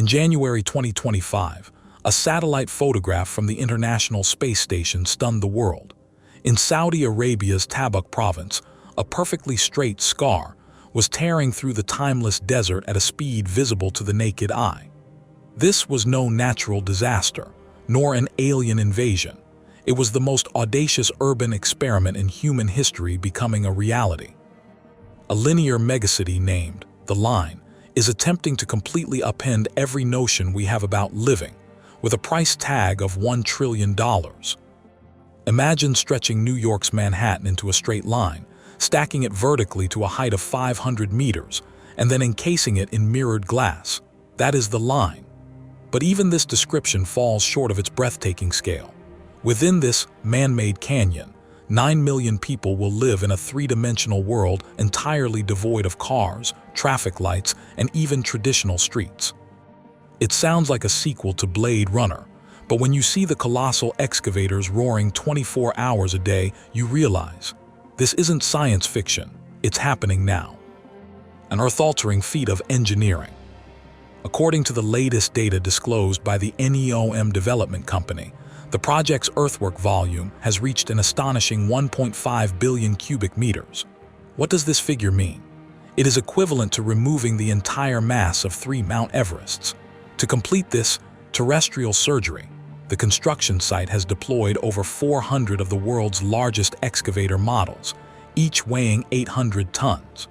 In January 2025, a satellite photograph from the International Space Station stunned the world. In Saudi Arabia's Tabuk province, a perfectly straight scar was tearing through the timeless desert at a speed visible to the naked eye. This was no natural disaster, nor an alien invasion. It was the most audacious urban experiment in human history becoming a reality. A linear megacity named The Line is attempting to completely upend every notion we have about living, with a price tag of $1 trillion. Imagine stretching New York's Manhattan into a straight line, stacking it vertically to a height of 500 meters, and then encasing it in mirrored glass. That is The Line. But even this description falls short of its breathtaking scale. Within this man-made canyon, 9 million people will live in a three-dimensional world entirely devoid of cars, traffic lights, and even traditional streets. It sounds like a sequel to Blade Runner, but when you see the colossal excavators roaring 24 hours a day, you realize this isn't science fiction, it's happening now. An earth-altering feat of engineering. According to the latest data disclosed by the NEOM Development Company, the project's earthwork volume has reached an astonishing 1.5 billion cubic meters. What does this figure mean? It is equivalent to removing the entire mass of 3 Mount Everests. To complete this terrestrial surgery, the construction site has deployed over 400 of the world's largest excavator models, each weighing 800 tons.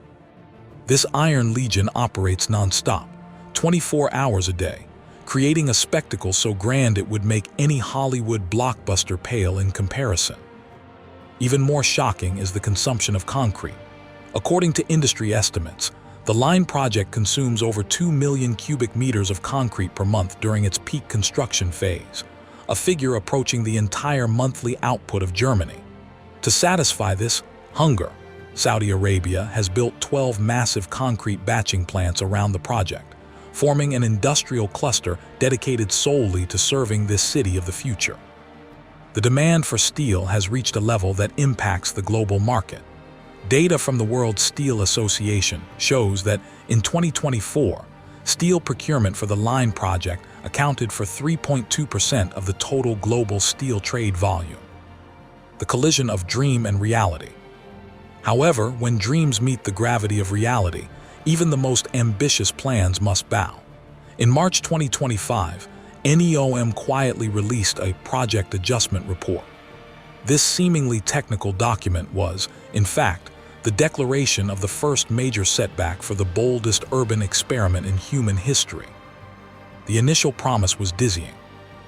This Iron Legion operates non-stop, 24 hours a day, creating a spectacle so grand it would make any Hollywood blockbuster pale in comparison. Even more shocking is the consumption of concrete. According to industry estimates, the Line project consumes over 2 million cubic meters of concrete per month during its peak construction phase, a figure approaching the entire monthly output of Germany. To satisfy this hunger, Saudi Arabia has built 12 massive concrete batching plants around the project, forming an industrial cluster dedicated solely to serving this city of the future. The demand for steel has reached a level that impacts the global market. Data from the World Steel Association shows that in 2024, steel procurement for the Line project accounted for 3.2% of the total global steel trade volume. The collision of dream and reality. However, when dreams meet the gravity of reality, even the most ambitious plans must bow. In March 2025, NEOM quietly released a project adjustment report. This seemingly technical document was, in fact, the declaration of the first major setback for the boldest urban experiment in human history. The initial promise was dizzying.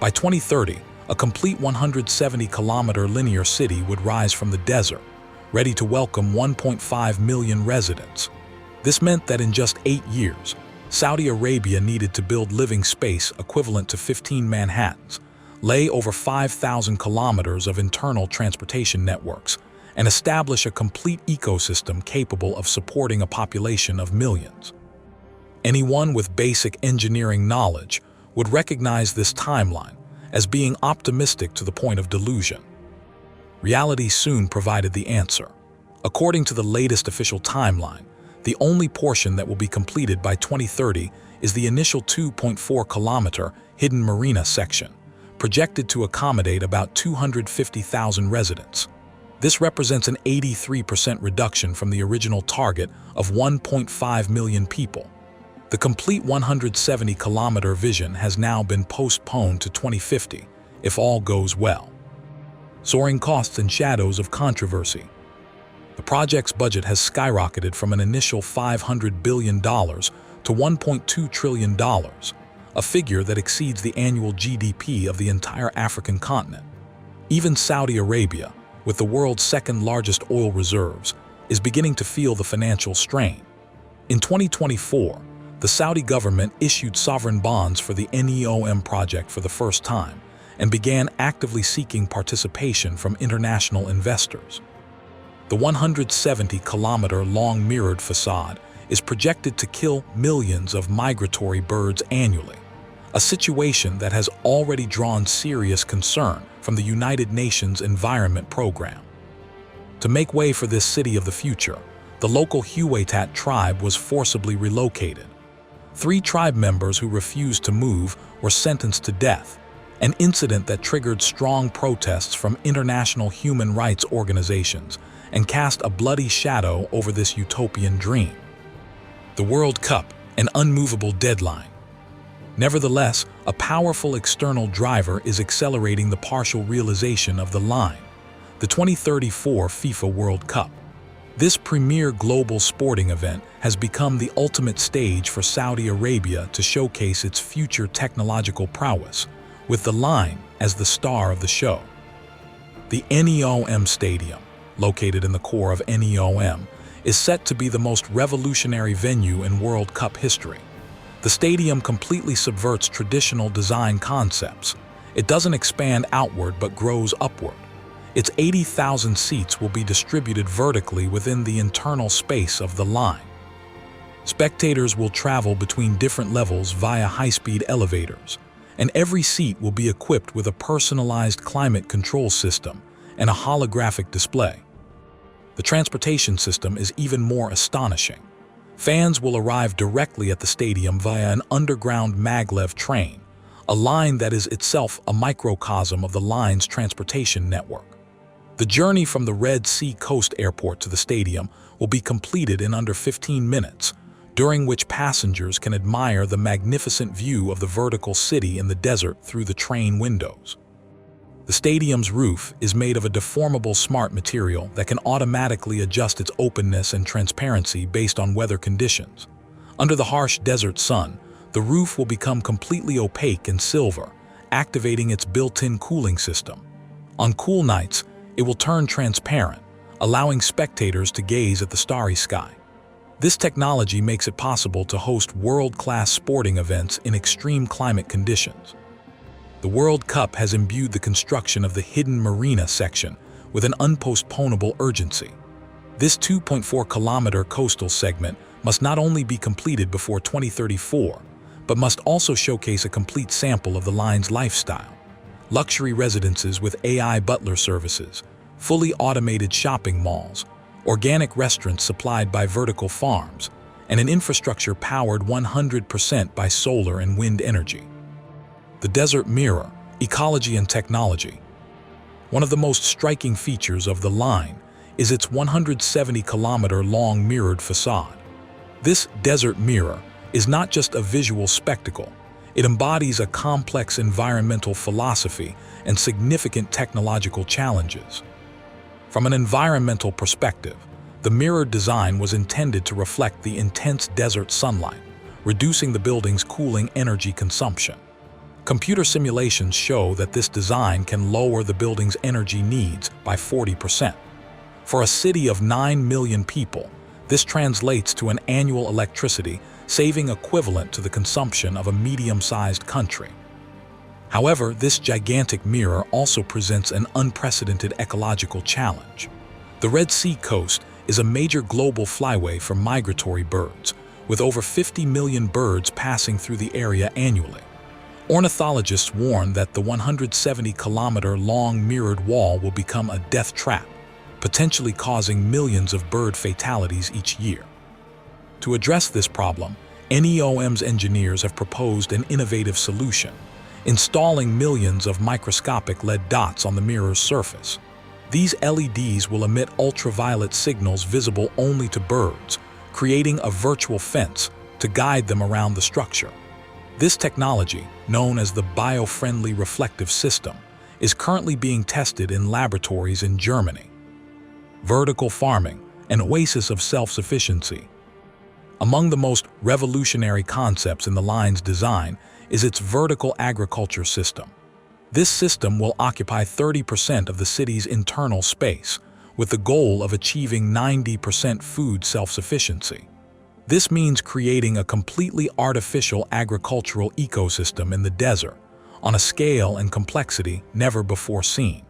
By 2030, a complete 170-kilometer linear city would rise from the desert, ready to welcome 1.5 million residents. This meant that in just 8 years, Saudi Arabia needed to build living space equivalent to 15 Manhattans, lay over 5,000 kilometers of internal transportation networks, and establish a complete ecosystem capable of supporting a population of millions. Anyone with basic engineering knowledge would recognize this timeline as being optimistic to the point of delusion. Reality soon provided the answer. According to the latest official timeline, the only portion that will be completed by 2030 is the initial 2.4-kilometer hidden marina section, projected to accommodate about 250,000 residents. This represents an 83% reduction from the original target of 1.5 million people. The complete 170-kilometer vision has now been postponed to 2050, if all goes well. Soaring costs and shadows of controversy. The project's budget has skyrocketed from an initial $500 billion to $1.2 trillion, a figure that exceeds the annual GDP of the entire African continent. Even Saudi Arabia, with the world's second-largest oil reserves, is beginning to feel the financial strain. In 2024, the Saudi government issued sovereign bonds for the NEOM project for the first time and began actively seeking participation from international investors. The 170-kilometer-long mirrored facade is projected to kill millions of migratory birds annually, a situation that has already drawn serious concern from the United Nations Environment Program. To make way for this city of the future, the local Huaytat tribe was forcibly relocated. 3 tribe members who refused to move were sentenced to death, an incident that triggered strong protests from international human rights organizations and cast a bloody shadow over this utopian dream. The World Cup, an unmovable deadline. Nevertheless, a powerful external driver is accelerating the partial realization of the line: the 2034 FIFA World Cup. This premier global sporting event has become the ultimate stage for Saudi Arabia to showcase its future technological prowess, with the line as the star of the show. The NEOM Stadium, located in the core of NEOM, is set to be the most revolutionary venue in World Cup history. The stadium completely subverts traditional design concepts. It doesn't expand outward but grows upward. Its 80,000 seats will be distributed vertically within the internal space of the line. Spectators will travel between different levels via high-speed elevators, and every seat will be equipped with a personalized climate control system and a holographic display. The transportation system is even more astonishing. Fans will arrive directly at the stadium via an underground maglev train, a line that is itself a microcosm of the line's transportation network. The journey from the Red Sea Coast Airport to the stadium will be completed in under 15 minutes, during which passengers can admire the magnificent view of the vertical city in the desert through the train windows. The stadium's roof is made of a deformable smart material that can automatically adjust its openness and transparency based on weather conditions. Under the harsh desert sun, the roof will become completely opaque and silver, activating its built-in cooling system. On cool nights, it will turn transparent, allowing spectators to gaze at the starry sky. This technology makes it possible to host world-class sporting events in extreme climate conditions. The World Cup has imbued the construction of the hidden marina section with an unpostponable urgency. This 2.4-kilometer coastal segment must not only be completed before 2034, but must also showcase a complete sample of the line's lifestyle. Luxury residences with AI butler services, fully automated shopping malls, organic restaurants supplied by vertical farms, and an infrastructure powered 100% by solar and wind energy. The Desert Mirror, Ecology and Technology. One of the most striking features of the line is its 170-kilometer-long mirrored facade. This desert mirror is not just a visual spectacle. It embodies a complex environmental philosophy and significant technological challenges. From an environmental perspective, the mirrored design was intended to reflect the intense desert sunlight, reducing the building's cooling energy consumption. Computer simulations show that this design can lower the building's energy needs by 40%. For a city of 9 million people, this translates to an annual electricity saving equivalent to the consumption of a medium-sized country. However, this gigantic mirror also presents an unprecedented ecological challenge. The Red Sea coast is a major global flyway for migratory birds, with over 50 million birds passing through the area annually. Ornithologists warn that the 170-kilometer-long mirrored wall will become a death trap, potentially causing millions of bird fatalities each year. To address this problem, NEOM's engineers have proposed an innovative solution: installing millions of microscopic LED dots on the mirror's surface. These LEDs will emit ultraviolet signals visible only to birds, creating a virtual fence to guide them around the structure. This technology, known as the Bio-Friendly Reflective System, is currently being tested in laboratories in Germany. Vertical farming, an oasis of self-sufficiency. Among the most revolutionary concepts in the line's design is its vertical agriculture system. This system will occupy 30% of the city's internal space, with the goal of achieving 90% food self-sufficiency. This means creating a completely artificial agricultural ecosystem in the desert, on a scale and complexity never before seen.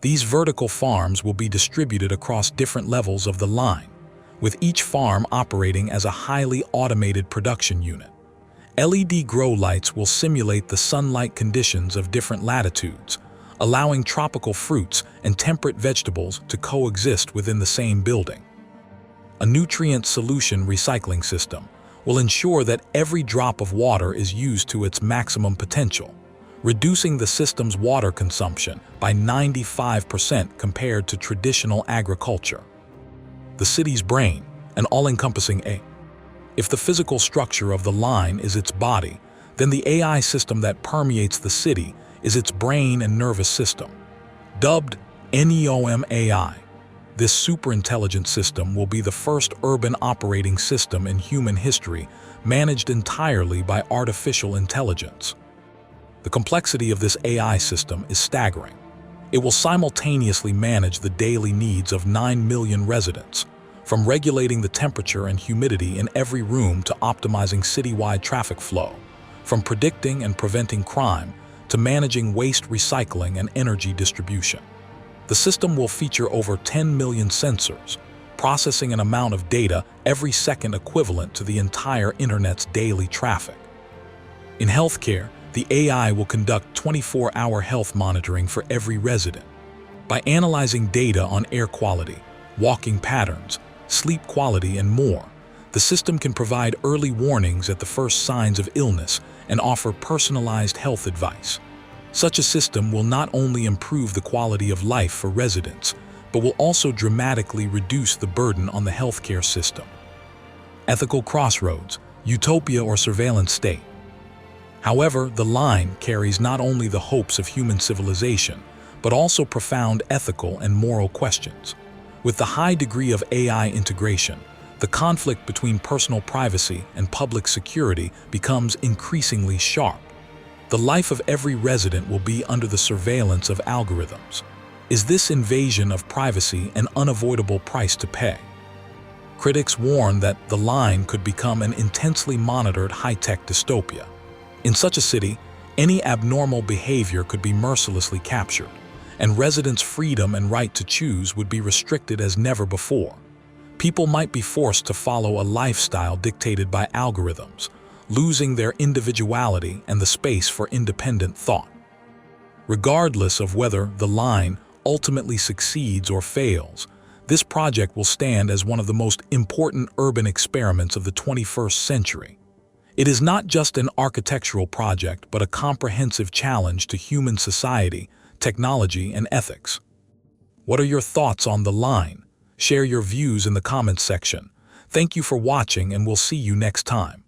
These vertical farms will be distributed across different levels of the line, with each farm operating as a highly automated production unit. LED grow lights will simulate the sunlight conditions of different latitudes, allowing tropical fruits and temperate vegetables to coexist within the same building. A nutrient solution recycling system will ensure that every drop of water is used to its maximum potential, reducing the system's water consumption by 95% compared to traditional agriculture. The city's brain, an all-encompassing AI. If the physical structure of the line is its body, then the AI system that permeates the city is its brain and nervous system. Dubbed NEOM AI, this superintelligent system will be the first urban operating system in human history managed entirely by artificial intelligence. The complexity of this AI system is staggering. It will simultaneously manage the daily needs of 9 million residents, from regulating the temperature and humidity in every room to optimizing citywide traffic flow, from predicting and preventing crime to managing waste recycling and energy distribution. The system will feature over 10 million sensors, processing an amount of data every second equivalent to the entire internet's daily traffic. In healthcare, the AI will conduct 24-hour health monitoring for every resident. By analyzing data on air quality, walking patterns, sleep quality, and more, the system can provide early warnings at the first signs of illness and offer personalized health advice. Such a system will not only improve the quality of life for residents, but will also dramatically reduce the burden on the healthcare system. Ethical crossroads, utopia or surveillance state. However, the line carries not only the hopes of human civilization, but also profound ethical and moral questions. With the high degree of AI integration, the conflict between personal privacy and public security becomes increasingly sharp. The life of every resident will be under the surveillance of algorithms. Is this invasion of privacy an unavoidable price to pay? Critics warn that the line could become an intensely monitored high-tech dystopia. In such a city, any abnormal behavior could be mercilessly captured, and residents' freedom and right to choose would be restricted as never before. People might be forced to follow a lifestyle dictated by algorithms, losing their individuality and the space for independent thought. Regardless of whether the line ultimately succeeds or fails, this project will stand as one of the most important urban experiments of the 21st century. It is not just an architectural project, but a comprehensive challenge to human society, technology, and ethics. What are your thoughts on the line? Share your views in the comments section. Thank you for watching, and we'll see you next time.